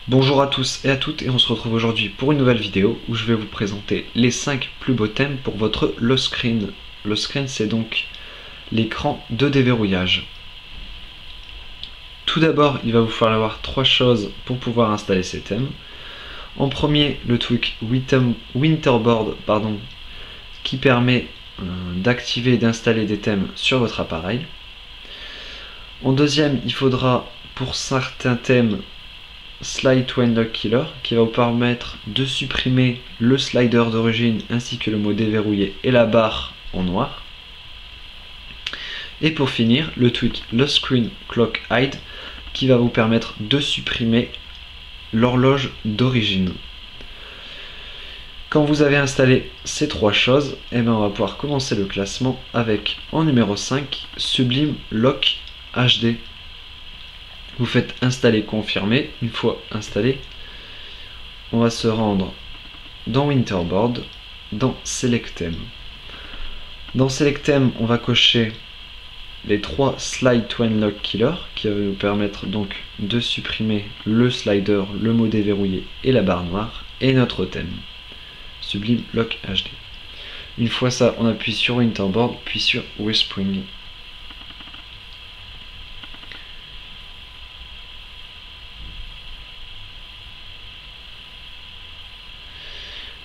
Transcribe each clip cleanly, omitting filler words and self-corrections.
Bonjour à tous et à toutes, et on se retrouve aujourd'hui pour une nouvelle vidéo où je vais vous présenter les 5 plus beaux thèmes pour votre lock screen. Le screen, c'est donc l'écran de déverrouillage. Tout d'abord, il va vous falloir 3 choses pour pouvoir installer ces thèmes. En premier, le tweak Winterboard qui permet d'activer et d'installer des thèmes sur votre appareil. En deuxième, il faudra pour certains thèmes Slide to Unlock Killer qui va vous permettre de supprimer le slider d'origine ainsi que le mot déverrouillé et la barre en noir. Et pour finir, le tweak Lock Screen Clock Hide qui va vous permettre de supprimer l'horloge d'origine. Quand vous avez installé ces 3 choses, on va pouvoir commencer le classement avec en numéro 5 Sublime Lock HD. Vous faites installer, confirmer. Une fois installé, on va se rendre dans Winterboard, dans Select Theme. Dans Select Theme, on va cocher les 3 Slide to Unlock Killer qui va nous permettre donc de supprimer le slider, le mot déverrouillé et la barre noire et notre thème Sublime Lock HD. Une fois ça, on appuie sur Winterboard puis sur Whispering.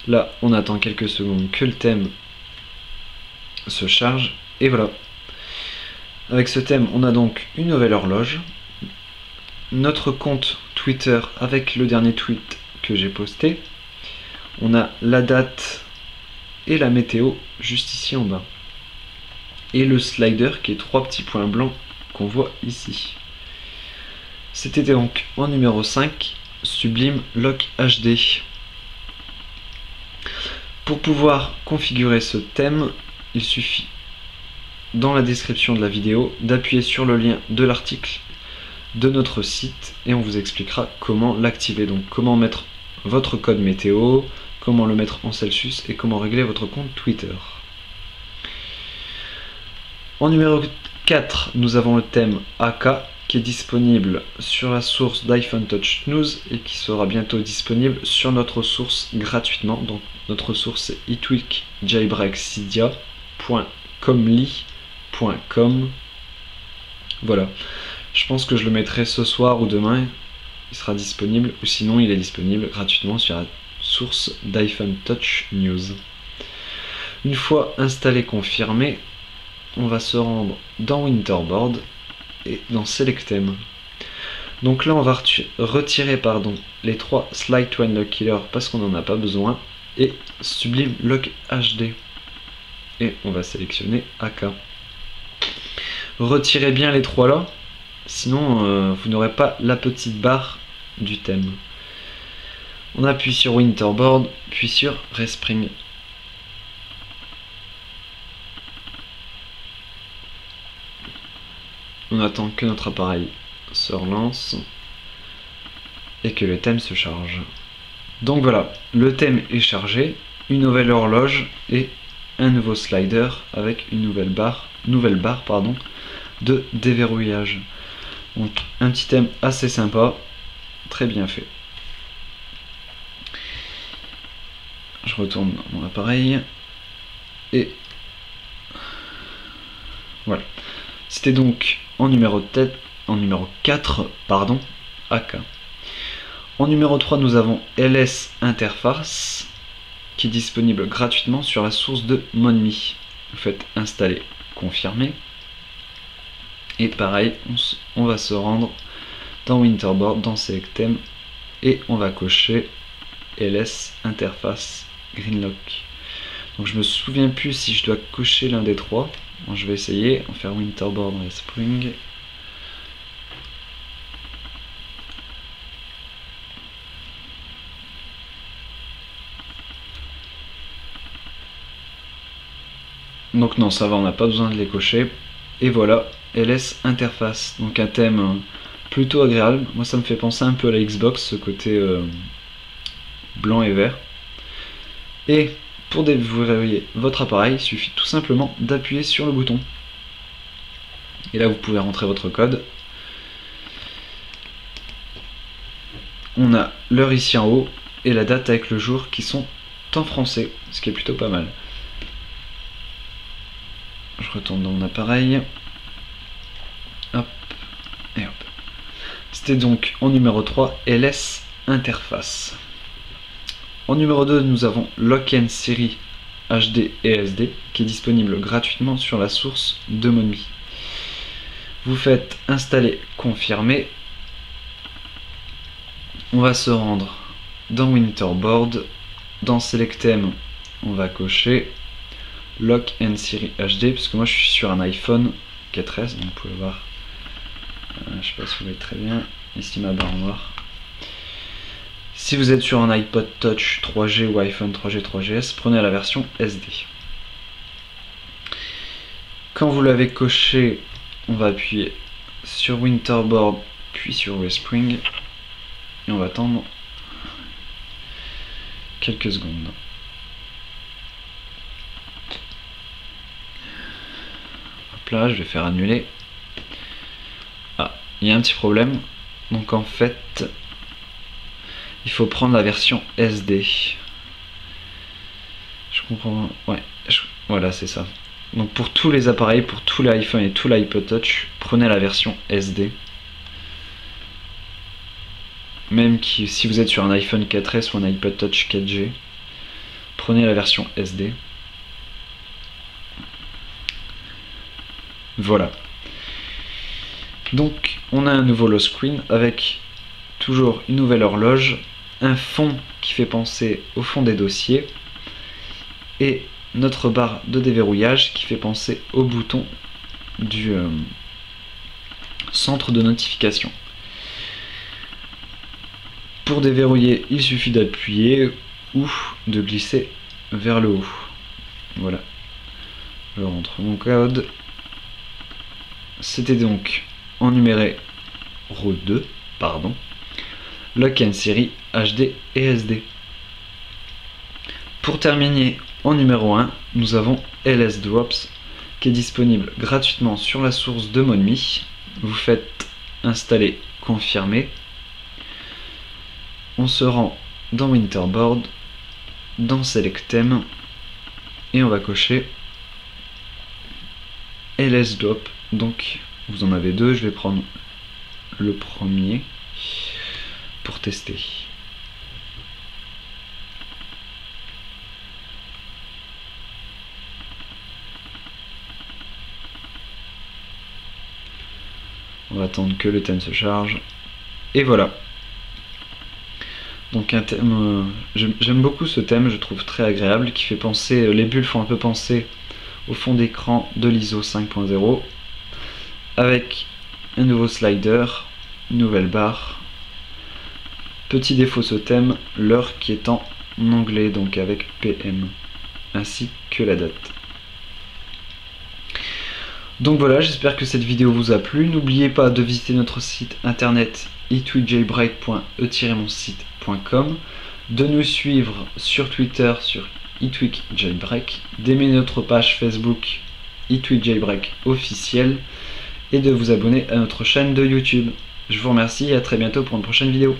Là, on attend quelques secondes que le thème se charge, et voilà. Avec ce thème, on a donc une nouvelle horloge, notre compte Twitter avec le dernier tweet que j'ai posté, on a la date et la météo juste ici en bas, et le slider qui est 3 petits points blancs qu'on voit ici. C'était donc en numéro 5, Sublime Lock HD. Pour pouvoir configurer ce thème, il suffit, dans la description de la vidéo, d'appuyer sur le lien de l'article de notre site et on vous expliquera comment l'activer. Donc comment mettre votre code météo, comment le mettre en Celsius et comment régler votre compte Twitter. En numéro 4, nous avons le thème AK qui est disponible sur la source d'iPhone Touch News et qui sera bientôt disponible sur notre source gratuitement. Donc notre source est etweakjailbreakcydia.comly.com. Voilà, je pense que je le mettrai ce soir ou demain, il sera disponible, ou sinon il est disponible gratuitement sur la source d'iPhone Touch News. Une fois installé, confirmé, on va se rendre dans Winterboard et dans Select Theme. Donc là on va retirer les 3 Slide to Unlock Killer parce qu'on n'en a pas besoin, et Sublime Lock HD, et on va sélectionner AK. Retirez bien les 3 là, sinon vous n'aurez pas la petite barre du thème. On appuie sur Winterboard puis sur Respring. On attend que notre appareil se relance et que le thème se charge. Donc voilà, le thème est chargé, une nouvelle horloge et un nouveau slider avec une nouvelle barre de déverrouillage. Donc un petit thème assez sympa, très bien fait. Je retourne dans mon appareil et voilà. C'était donc en numéro 4, AK. En numéro 3, nous avons LS Interface qui est disponible gratuitement sur la source de Monmi. Vous faites installer, confirmer. Et pareil, on va se rendre dans Winterboard, dans Select Theme, et on va cocher LS Interface Greenlock. Donc je me souviens plus si je dois cocher l'un des 3. Bon, je vais essayer, on va faire Winterboard Respring. Donc non, ça va, on n'a pas besoin de les cocher. Et voilà, LS Interface, donc un thème plutôt agréable. Moi ça me fait penser un peu à la Xbox, ce côté blanc et vert. Et pour déverrouiller votre appareil, il suffit tout simplement d'appuyer sur le bouton. Et là vous pouvez rentrer votre code. on a l'heure ici en haut et la date avec le jour qui sont en français, ce qui est plutôt pas mal. Je retourne dans mon appareil. Hop, et hop. C'était donc en numéro 3, LS Interface. En numéro 2, nous avons Lock-in Siri HD et SD qui est disponible gratuitement sur la source de Monmi. Vous faites installer, confirmer. On va se rendre dans Winterboard. Dans Selectem, on va cocher Lock and Siri HD, parce que moi je suis sur un iPhone 4S, donc vous pouvez voir, je sais pas si vous voyez très bien, ici ma barre noire. Si vous êtes sur un iPod Touch 3G ou iPhone 3G 3GS, prenez la version SD. Quand vous l'avez coché, on va appuyer sur Winterboard, puis sur Respring, et on va attendre quelques secondes. Hop là, je vais faire annuler. Ah, il y a un petit problème. Donc en fait, il faut prendre la version SD. Je comprends. Ouais, voilà, c'est ça. Donc pour tous les appareils, pour tous les iPhone et tout l'iPod Touch, prenez la version SD. Même si vous êtes sur un iPhone 4S ou un iPod Touch 4G, prenez la version SD. Voilà. Donc on a un nouveau lock screen avec toujours une nouvelle horloge, un fond qui fait penser au fond des dossiers et notre barre de déverrouillage qui fait penser au bouton du centre de notification. Pour déverrouiller, il suffit d'appuyer ou de glisser vers le haut. Voilà. Je rentre mon code. C'était donc en numéro 2, pardon, Lock-in Siri HD et SD. Pour terminer, en numéro 1, nous avons LS Drops qui est disponible gratuitement sur la source de Monmi. Vous faites installer, confirmer. On se rend dans Winterboard, dans Selectem, et on va cocher LS Drop. Donc vous en avez deux, je vais prendre le premier pour tester. On va attendre que le thème se charge. Et voilà. Donc un thème, j'aime beaucoup ce thème, je trouve très agréable, qui fait penser, les bulles font un peu penser au fond d'écran de l'ISO 5.0, avec un nouveau slider, une nouvelle barre. Petit défaut ce thème, l'heure qui est en anglais, donc avec PM, ainsi que la date. Donc voilà, j'espère que cette vidéo vous a plu. N'oubliez pas de visiter notre site internet itweekjailbreak.e-monsite.com, de nous suivre sur Twitter sur itweekjailbreak, d'aimer notre page Facebook itweekjailbreak officiel et de vous abonner à notre chaîne de YouTube. Je vous remercie et à très bientôt pour une prochaine vidéo.